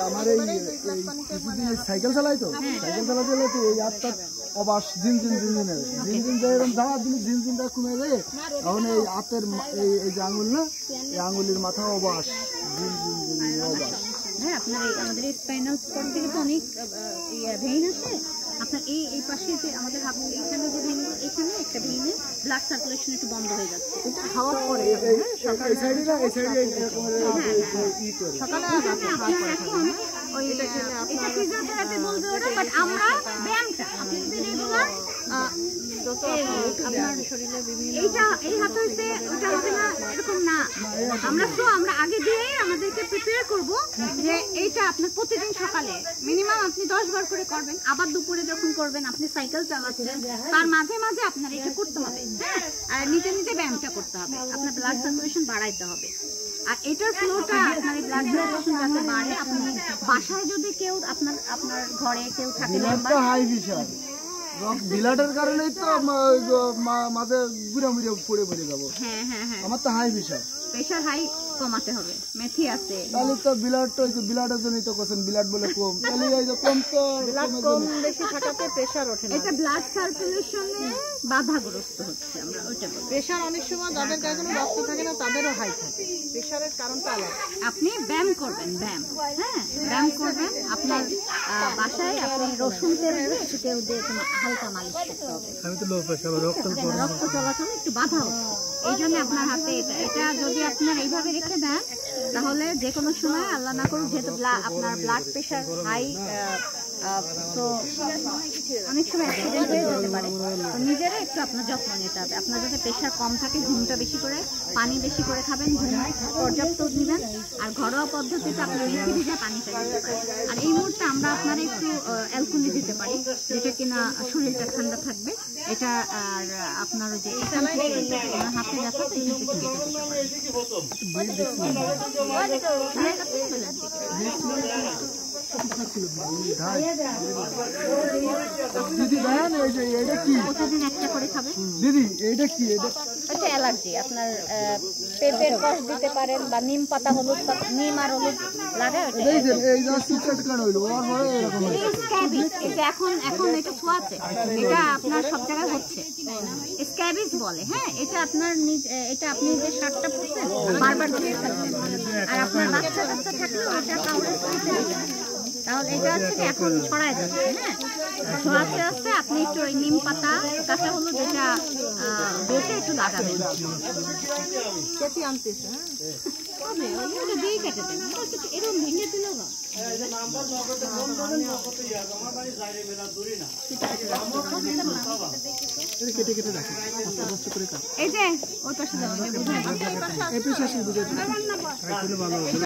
আমার এই সাইকেল চালাই তো, সাইকেল চালাতে গেলে তো এই হাতটা অবাস ঝিনঝিন ঝিনঝিনের ঝিনঝিন যেরকম ধারা দিলে ঝিনঝিনটা কমে যায়, তখন এই হাতের এই যে আঙুল না, এই আঙুলের মাথা অবাস ঝিনঝিন ঝিনঝিন অবাস। হ্যাঁ, আপনার আমাদের এই স্পাইনাল কর্ড থেকে তো অনেক ভেইন আছে। আপনার এই পাশে যে আমাদের এখানে যে ভেইন, এখানে একটা ভেইনে ব্লাড সার্কুলেশন একটু বন্ধ হয়ে যাচ্ছে। এটা হাওয়ার পরে এই সাইডে না, এই সাইডে সকালে ওই এটা ফিজিওথেরাপি বলবে ওরা, বাট আমরা ব্যায়ামটা আপনি যদি রেগুলার আপনার শরীরে বিভিন্ন এই হাত হইছে ওটা হবে না এরকম না, আমরা আগে দিয়ে আমাদেরকে প্রিপেয়ার করব যে এইটা আপনার প্রতিদিন সকালে মিনিমাম আপনি 10 বার করে করবেন, আবার দুপুরে যখন করবেন, আপনি সাইকেল চালাচ্ছেন তার মাঝে মাঝে আপনার এটা করতে হবে। হ্যাঁ, আর নিজে নিজে ব্যায়ামটা করতে হবে, আপনার ব্লাড সার্কুলেশন বাড়াইতে হবে। আর এটার ফ্লোটা আপনার ব্লাড সার্কুলেশন যাতে বাড়ে, আপনি বাসায় যদি কেউ আপনার ঘরে কেউ থাকে হাই প্রেশার বিলাটের কারণেই তো মাঝে ঘুরে ঘুরে পড়ে পড়ে যাবো। হ্যাঁ হ্যাঁ হ্যাঁ, আমার তো হাই প্রেশার হাই কমাতে হবে। মেথি আছে, তাহলে তো বিলাটের জন্যই তো কোন বিলাট বলে কম, তাহলে এই যে কম তো ব্লাড কম বেশি থাকাতে প্রেশার ওঠে না, এটা ব্লাড সার্কুলেশনে বাধাগ্রস্ত হচ্ছে। আমরা ওইটা বলি প্রেশার অনেক সময় যাদের গায়ে কোনো রক্ত থাকে না তাদেরও হাই থাকে, প্রেশারের কারণটা আলাদা। আপনি ব্যায়াম করবেন, হ্যাঁ ব্যায়াম করবেন। আপনার বাসায় আপনি রসুন তেল কেউ দিয়ে হালকা মালিশ করতে হবে। আমি তো লো প্রেশার, রক্ত চলাচল একটু বাধা হচ্ছে, এই জন্য আপনার হাতে এটা যদি আপনার এইভাবে রেখে দেন তাহলে যে কোনো সময় আল্লাহ না করুক, যেহেতু আপনার ব্লাড প্রেশার হাই, তো অনেক সময় অ্যাক্সিডেন্ট হয়ে যেতে পারে। তো নিজেরা একটু আপনার যত্ন নিতে হবে। আপনার যাতে প্রেশার কম থাকে, ঘুমটা বেশি করে, পানি বেশি করে খাবেন, ঘুম পর্যাপ্ত নেবেন, আর ঘরোয়া পদ্ধতিতে আপনি মেথি ভিজা পানিটা দিতে পারেন। আর এই মুহূর্তে আমরা আপনারা একটু অ্যালকোহল দিতে পারি, যেটা কিনা শরীরটা ঠান্ডা থাকবে। এটা আর আপনার যে এখান থেকে হাতে ব্যথা থেকে কেটে দিতে পারেন। দিদি দেখেন এটা কি প্রতিদিন একটা করে খাবেন। দিদি এটা কি? এটা অ্যালার্জি, আপনার পেঁপের রস দিতে পারেন বা নিম পাতা হলুদ, নিম আর হলুদ লাগায় এখন এটা ছোঁয়াচে, এটা আপনার সব জায়গায় হচ্ছে, স্ক্যাবিস বলে। হ্যাঁ, এটা আপনার এটা আপনি যে শার্টটা পরছেন বারবার ধুয়ে ফেলবেন, আর আপনার বাচ্চা থাকলেও এটা কাউরে ছুঁতে দিবেন, তাহলে এটা হচ্ছে কি এখন ছড়ায় যাচ্ছে। হ্যাঁ, ছোঁয়াচে আছে, আপনি একটু ওই নিম পাতা কাঁচা হলুদ এটা বেটে একটু লাগাবেন। কেটে আনতেছে, দিয়ে কেটে দেন, এরকম ভেঙে দিলেও কেটে কেটে রাখি, এই যে ওই পাশে যাবেন, এই পাশে বুঝে ভালো।